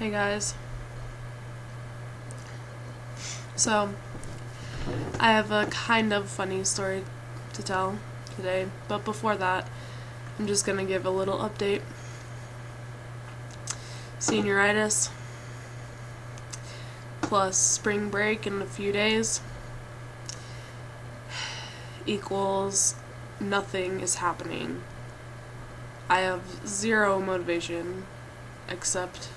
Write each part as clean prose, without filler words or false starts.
Hey guys. So, I have a kind of funny story to tell today, but before that, I'm just gonna give a little update. Senioritis plus spring break in a few days equals nothing is happening. I have zero motivation except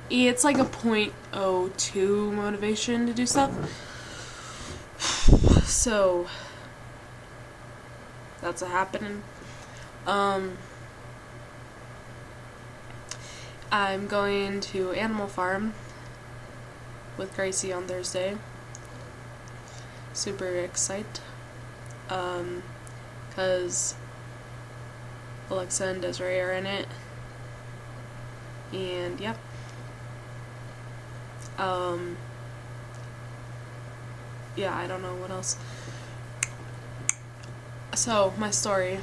it's like a 0.02 motivation to do stuff. So that's a happening. I'm going to Animal Farm with Gracie on Thursday. Super excited. Because Alexa and Desiree are in it. And yep. Yeah, I don't know what else. So, my story.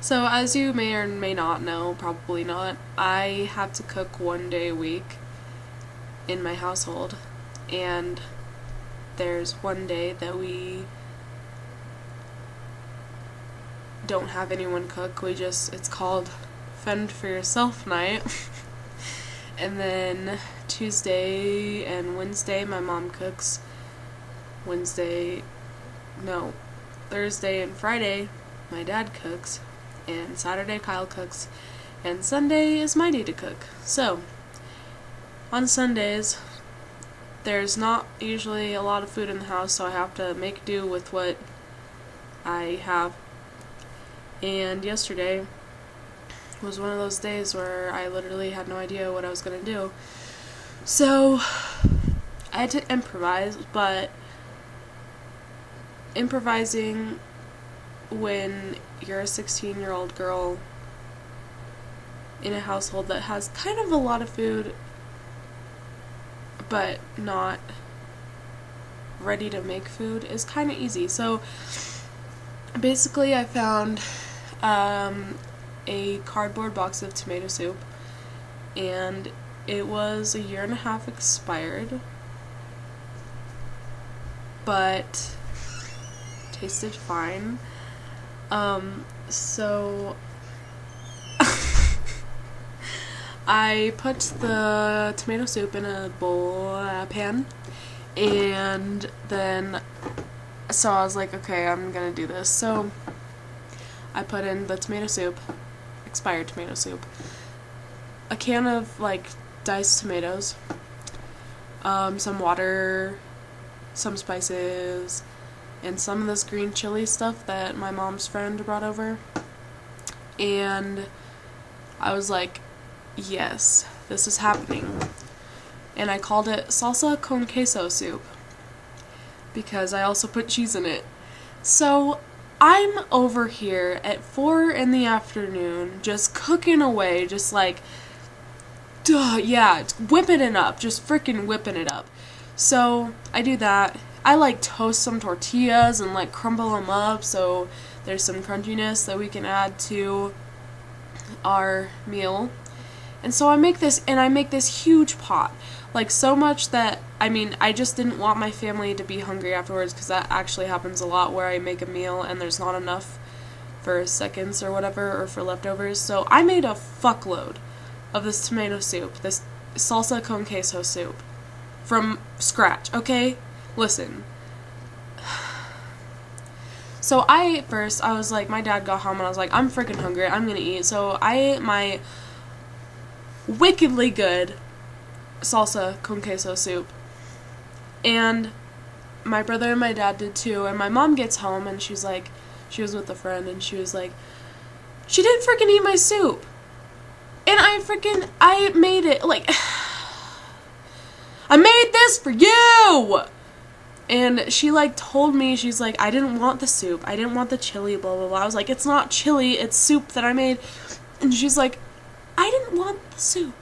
So, as you may or may not know, probably not, I have to cook 1 day a week in my household. And there's 1 day that we don't have anyone cook. It's called Fend for Yourself night. And then Tuesday and Wednesday my mom cooks. Thursday and Friday my dad cooks. And Saturday Kyle cooks. And Sunday is my day to cook. So, on Sundays, there's not usually a lot of food in the house, so I have to make do with what I have. And yesterday was one of those days where I literally had no idea what I was going to do. So, I had to improvise, but improvising when you're a 16-year-old girl in a household that has kind of a lot of food but not ready to make food is kind of easy. So, basically I found a cardboard box of tomato soup, and it was 1.5 years expired, but tasted fine. So I put the tomato soup in a pan, and then so I was like, okay, I'm gonna do this. So I put in the tomato soup, expired tomato soup, a can of diced tomatoes, some water, some spices, and some of this green chili stuff that my mom's friend brought over. And I was like, yes, this is happening. And I called it salsa con queso soup because I also put cheese in it. So I'm over here at 4 p.m. just cooking away, just whipping it up, just freaking whipping it up. So I do that. I toast some tortillas and crumble them up so there's some crunchiness that we can add to our meal. And so I make this huge pot. So much that, I just didn't want my family to be hungry afterwards, because that actually happens a lot where I make a meal and there's not enough for seconds or whatever, or for leftovers. So I made a fuckload of this tomato soup, this salsa con queso soup, from scratch, okay? Listen. So I was like, my dad got home and I was like, I'm freaking hungry, I'm gonna eat. So I ate my wickedly good salsa con queso soup. And my brother and my dad did too. And my mom gets home and she was with a friend, and she was like, she didn't freaking eat my soup. And I made it, I made this for you! And she told me, she's like, I didn't want the soup, I didn't want the chili, blah blah blah. I was like, it's not chili, it's soup that I made. And she's like, I didn't want the soup.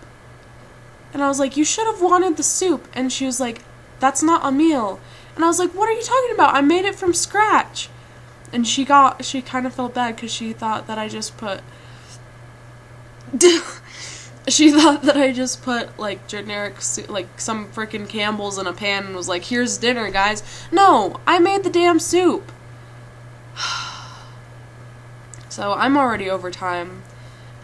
And I was like, you should have wanted the soup. And she was like, that's not a meal. And I was like, what are you talking about? I made it from scratch. And she kind of felt bad because she thought that I just put she thought that I just put like generic like some freaking Campbell's in a pan and was like, here's dinner, guys. No, I made the damn soup. So I'm already over time.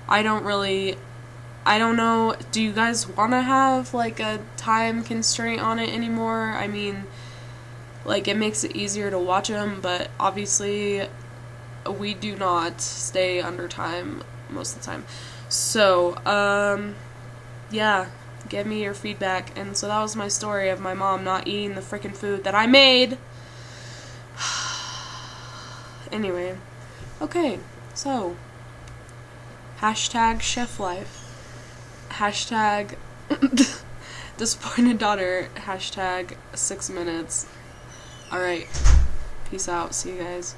I don't know, do you guys want to have like a time constraint on it anymore? I mean, like, it makes it easier to watch them, but obviously we do not stay under time most of the time. So, yeah, give me your feedback. And so that was my story of my mom not eating the frickin' food that I made. Anyway, okay, so, hashtag chef life, hashtag disappointed daughter, hashtag 6 minutes. Alright, peace out, see you guys.